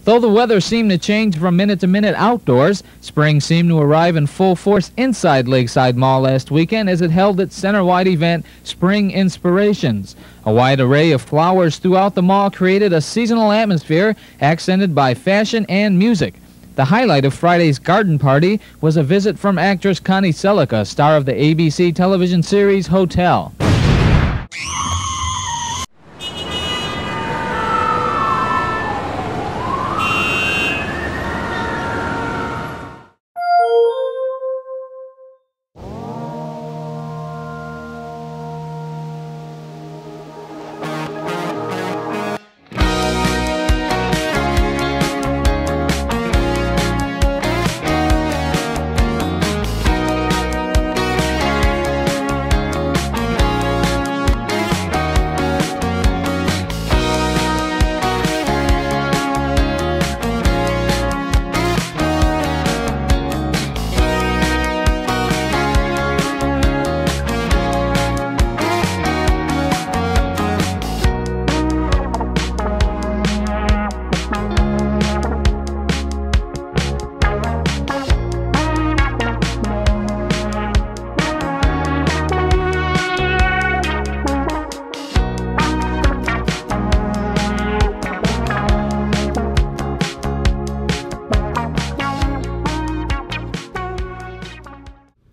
Though the weather seemed to change from minute to minute outdoors, spring seemed to arrive in full force inside Lakeside Mall last weekend as it held its center-wide event, Spring Inspirations. A wide array of flowers throughout the mall created a seasonal atmosphere accented by fashion and music. The highlight of Friday's garden party was a visit from actress Connie Selica, star of the ABC television series Hotel.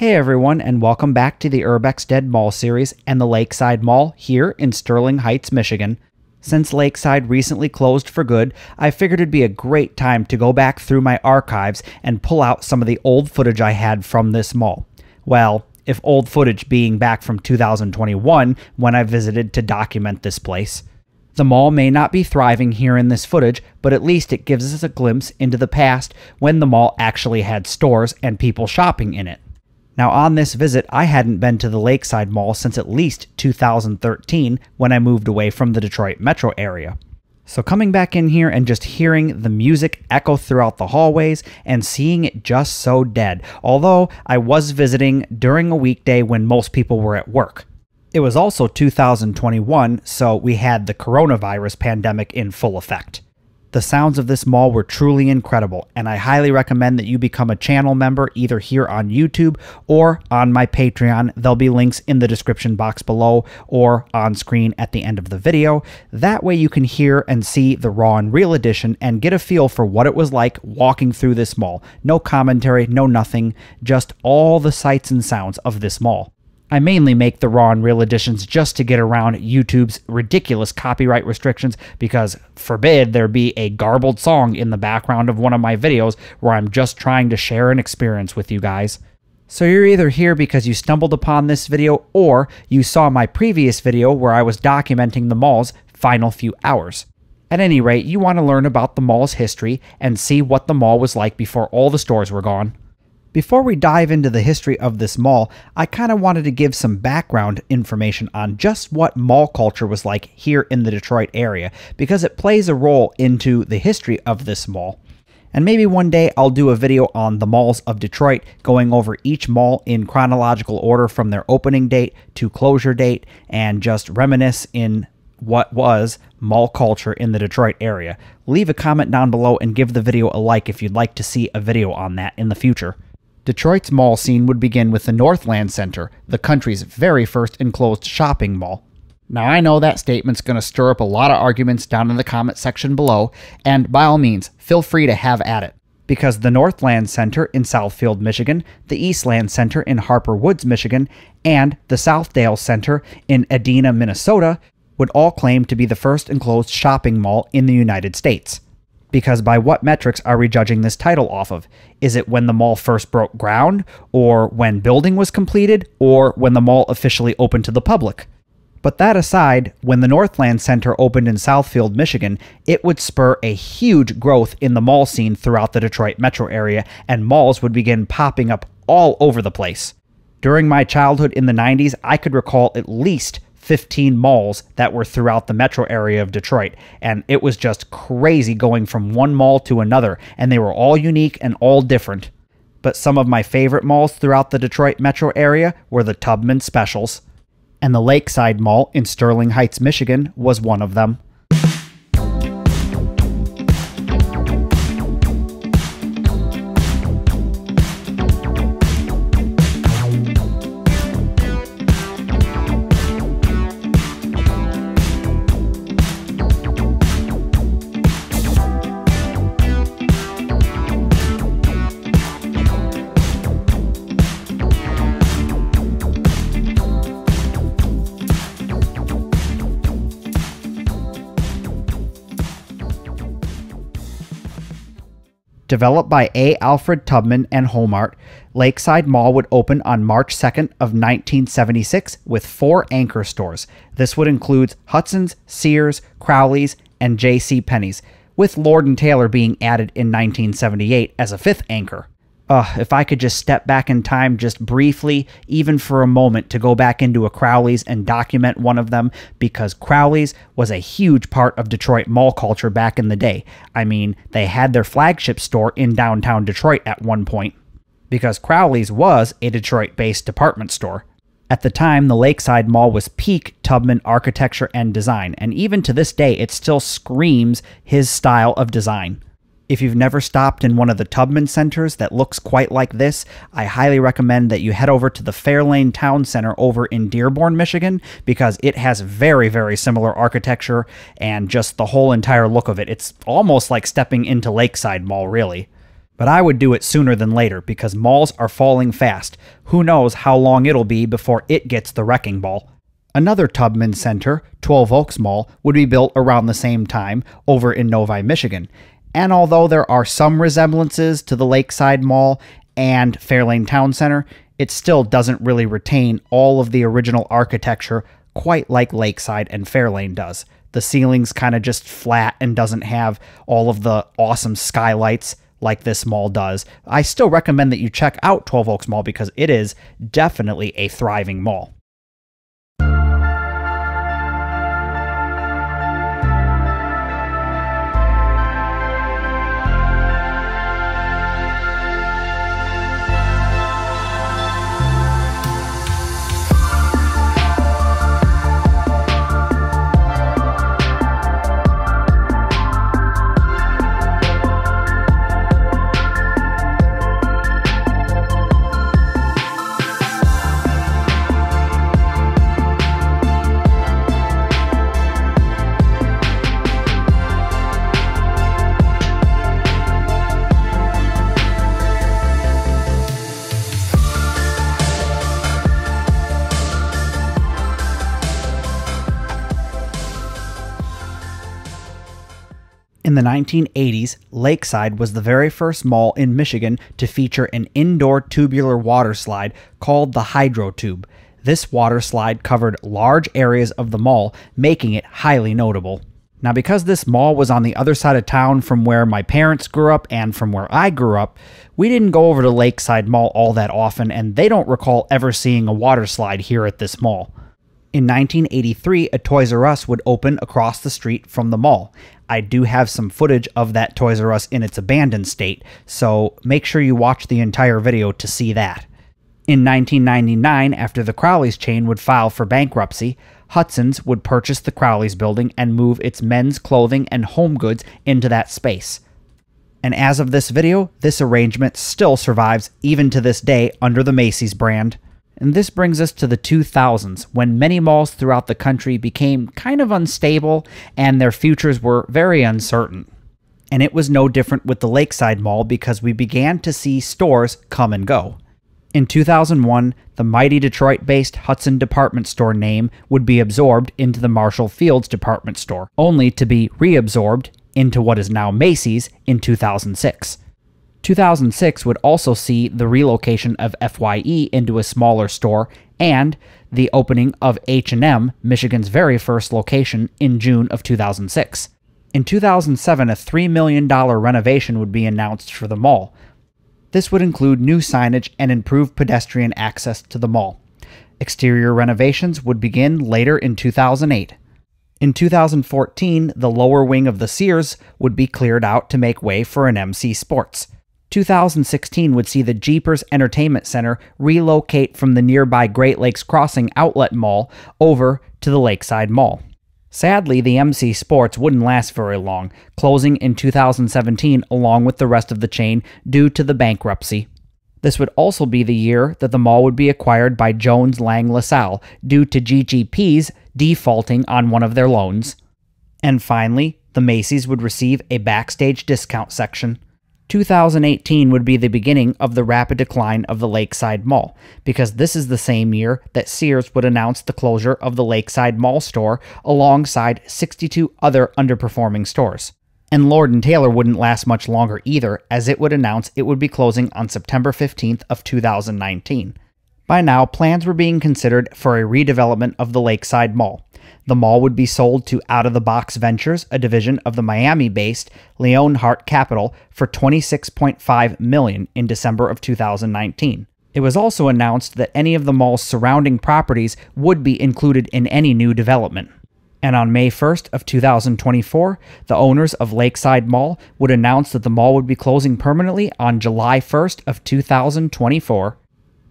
Hey everyone, and welcome back to the Urbex Dead Mall series and the Lakeside Mall here in Sterling Heights, Michigan. Since Lakeside recently closed for good, I figured it'd be a great time to go back through my archives and pull out some of the old footage I had from this mall. Well, if old footage being back from 2021 when I visited to document this place. The mall may not be thriving here in this footage, but at least it gives us a glimpse into the past when the mall actually had stores and people shopping in it. Now on this visit, I hadn't been to the Lakeside Mall since at least 2013 when I moved away from the Detroit metro area. So coming back in here and just hearing the music echo throughout the hallways and seeing it just so dead, although I was visiting during a weekday when most people were at work. It was also 2021, so we had the coronavirus pandemic in full effect. The sounds of this mall were truly incredible, and I highly recommend that you become a channel member either here on YouTube or on my Patreon. There'll be links in the description box below or on screen at the end of the video. That way you can hear and see the raw and real edition and get a feel for what it was like walking through this mall. No commentary, no nothing, just all the sights and sounds of this mall. I mainly make the raw and real editions just to get around YouTube's ridiculous copyright restrictions because forbid there be a garbled song in the background of one of my videos where I'm just trying to share an experience with you guys. So you're either here because you stumbled upon this video or you saw my previous video where I was documenting the mall's final few hours. At any rate, you want to learn about the mall's history and see what the mall was like before all the stores were gone. Before we dive into the history of this mall, I kind of wanted to give some background information on just what mall culture was like here in the Detroit area, because it plays a role into the history of this mall. And maybe one day I'll do a video on the malls of Detroit, going over each mall in chronological order from their opening date to closure date, and just reminisce in what was mall culture in the Detroit area. Leave a comment down below and give the video a like if you'd like to see a video on that in the future. Detroit's mall scene would begin with the Northland Center, the country's very first enclosed shopping mall. Now I know that statement's going to stir up a lot of arguments down in the comment section below, and by all means, feel free to have at it. Because the Northland Center in Southfield, Michigan, the Eastland Center in Harper Woods, Michigan, and the Southdale Center in Edina, Minnesota, would all claim to be the first enclosed shopping mall in the United States. Because by what metrics are we judging this title off of? Is it when the mall first broke ground, or when building was completed, or when the mall officially opened to the public? But that aside, when the Northland Center opened in Southfield, Michigan, it would spur a huge growth in the mall scene throughout the Detroit metro area, and malls would begin popping up all over the place. During my childhood in the 90s, I could recall at least 15 malls that were throughout the metro area of Detroit, and it was just crazy going from one mall to another, and they were all unique and all different. But some of my favorite malls throughout the Detroit metro area were the Tubman Specials, and the Lakeside Mall in Sterling Heights, Michigan was one of them. Developed by A. Alfred Tubman and Homart, Lakeside Mall would open on March 2nd of 1976 with 4 anchor stores. This would include Hudson's, Sears, Crowley's, and J.C. Penney's, with Lord & Taylor being added in 1978 as a 5th anchor. If I could just step back in time just briefly, even for a moment, to go back into a Crowley's and document one of them, because Crowley's was a huge part of Detroit mall culture back in the day. I mean, they had their flagship store in downtown Detroit at one point, because Crowley's was a Detroit-based department store. At the time, the Lakeside Mall was peak Tubman architecture and design, and even to this day, it still screams his style of design. If you've never stopped in one of the Tubman centers that looks quite like this, I highly recommend that you head over to the Fairlane Town Center over in Dearborn, Michigan, because it has very, very similar architecture and just the whole entire look of it. It's almost like stepping into Lakeside Mall, really. But I would do it sooner than later, because malls are falling fast. Who knows how long it'll be before it gets the wrecking ball. Another Tubman center, 12 Oaks Mall, would be built around the same time over in Novi, Michigan. And although there are some resemblances to the Lakeside Mall and Fairlane Town Center, it still doesn't really retain all of the original architecture quite like Lakeside and Fairlane does. The ceiling's kind of just flat and doesn't have all of the awesome skylights like this mall does. I still recommend that you check out 12 Oaks Mall because it is definitely a thriving mall. In the 1980s, Lakeside was the very first mall in Michigan to feature an indoor tubular water slide called the Hydro Tube. This water slide covered large areas of the mall, making it highly notable. Now, because this mall was on the other side of town from where my parents grew up and from where I grew up, we didn't go over to Lakeside Mall all that often, and they don't recall ever seeing a water slide here at this mall. In 1983, a Toys R Us would open across the street from the mall. I do have some footage of that Toys R Us in its abandoned state, so make sure you watch the entire video to see that. In 1999, after the Crowley's chain would file for bankruptcy, Hudson's would purchase the Crowley's building and move its men's clothing and home goods into that space. And as of this video, this arrangement still survives even to this day under the Macy's brand. And this brings us to the 2000s, when many malls throughout the country became kind of unstable and their futures were very uncertain. And it was no different with the Lakeside Mall because we began to see stores come and go. In 2001, the mighty Detroit-based Hudson department store name would be absorbed into the Marshall Field's department store, only to be reabsorbed into what is now Macy's in 2006. 2006 would also see the relocation of FYE into a smaller store and the opening of H&M, Michigan's very first location, in June of 2006. In 2007, a $3 million renovation would be announced for the mall. This would include new signage and improved pedestrian access to the mall. Exterior renovations would begin later in 2008. In 2014, the lower wing of the Sears would be cleared out to make way for an MC Sports. 2016 would see the Jeepers Entertainment Center relocate from the nearby Great Lakes Crossing Outlet Mall over to the Lakeside Mall. Sadly, the MC Sports wouldn't last very long, closing in 2017 along with the rest of the chain due to the bankruptcy. This would also be the year that the mall would be acquired by Jones Lang LaSalle due to GGP's defaulting on one of their loans. And finally, the Macy's would receive a backstage discount section. 2018 would be the beginning of the rapid decline of the Lakeside Mall, because this is the same year that Sears would announce the closure of the Lakeside Mall store alongside 62 other underperforming stores. And Lord & Taylor wouldn't last much longer either, as it would announce it would be closing on September 15th of 2019. By now, plans were being considered for a redevelopment of the Lakeside Mall. The mall would be sold to Out of the Box Ventures, a division of the Miami-based Leonhardt Capital, for $26.5 million in December of 2019. It was also announced that any of the mall's surrounding properties would be included in any new development. And on May 1st of 2024, the owners of Lakeside Mall would announce that the mall would be closing permanently on July 1st of 2024.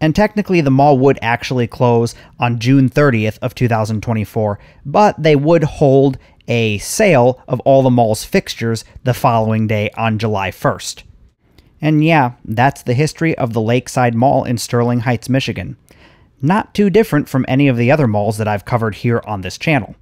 And technically, the mall would actually close on June 30th of 2024, but they would hold a sale of all the mall's fixtures the following day on July 1st. And yeah, that's the history of the Lakeside Mall in Sterling Heights, Michigan. Not too different from any of the other malls that I've covered here on this channel.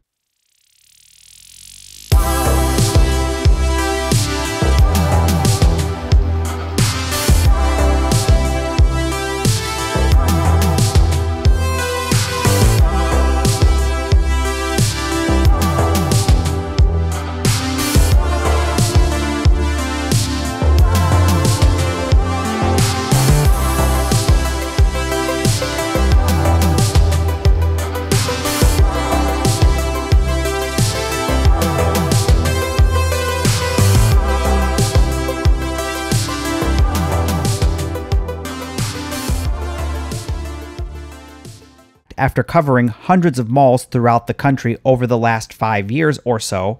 After covering hundreds of malls throughout the country over the last 5 years or so,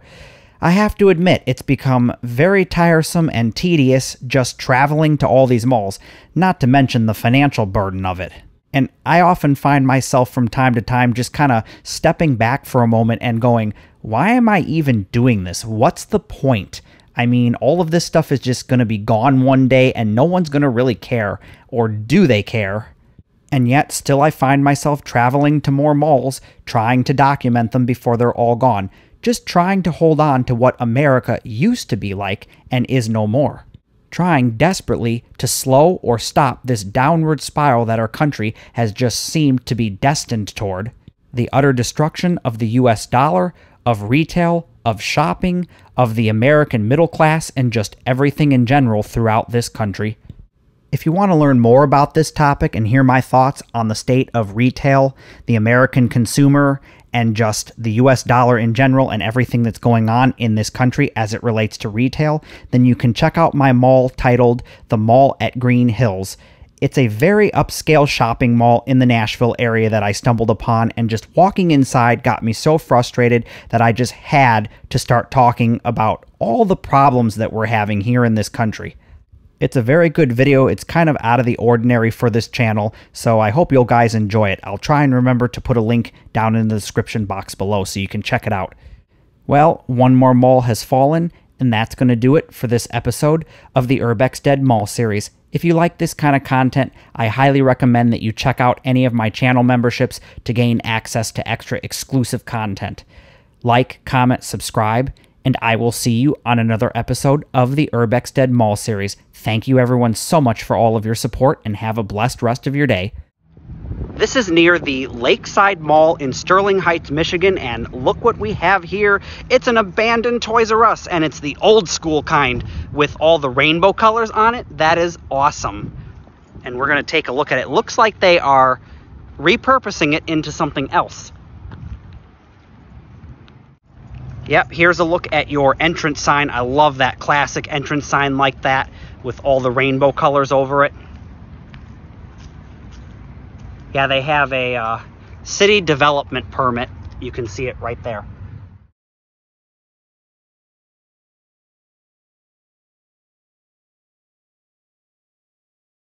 I have to admit it's become very tiresome and tedious just traveling to all these malls, not to mention the financial burden of it. And I often find myself from time to time just kind of stepping back for a moment and going, why am I even doing this? What's the point? I mean, all of this stuff is just going to be gone one day and no one's going to really care. Or do they care? And yet, still I find myself traveling to more malls, trying to document them before they're all gone, just trying to hold on to what America used to be like and is no more. Trying desperately to slow or stop this downward spiral that our country has just seemed to be destined toward. The utter destruction of the US dollar, of retail, of shopping, of the American middle class, and just everything in general throughout this country. If you want to learn more about this topic and hear my thoughts on the state of retail, the American consumer, and just the US dollar in general and everything that's going on in this country as it relates to retail, then you can check out my mall titled The Mall at Green Hills. It's a very upscale shopping mall in the Nashville area that I stumbled upon, and just walking inside got me so frustrated that I just had to start talking about all the problems that we're having here in this country. It's a very good video. It's kind of out of the ordinary for this channel, so I hope you guys enjoy it. I'll try and remember to put a link down in the description box below so you can check it out. Well, one more mall has fallen, and that's going to do it for this episode of the Urbex Dead Mall series. If you like this kind of content, I highly recommend that you check out any of my channel memberships to gain access to extra exclusive content. Like, comment, subscribe, and I will see you on another episode of the Urbex Dead Mall series. Thank you everyone so much for all of your support, and have a blessed rest of your day. This is near the Lakeside Mall in Sterling Heights, Michigan, and look what we have here. It's an abandoned Toys R Us, and it's the old school kind with all the rainbow colors on it. That is awesome. And we're going to take a look at it. Looks like they are repurposing it into something else. Yep, here's a look at your entrance sign. I love that classic entrance sign like that with all the rainbow colors over it. Yeah, they have a city development permit. You can see it right there.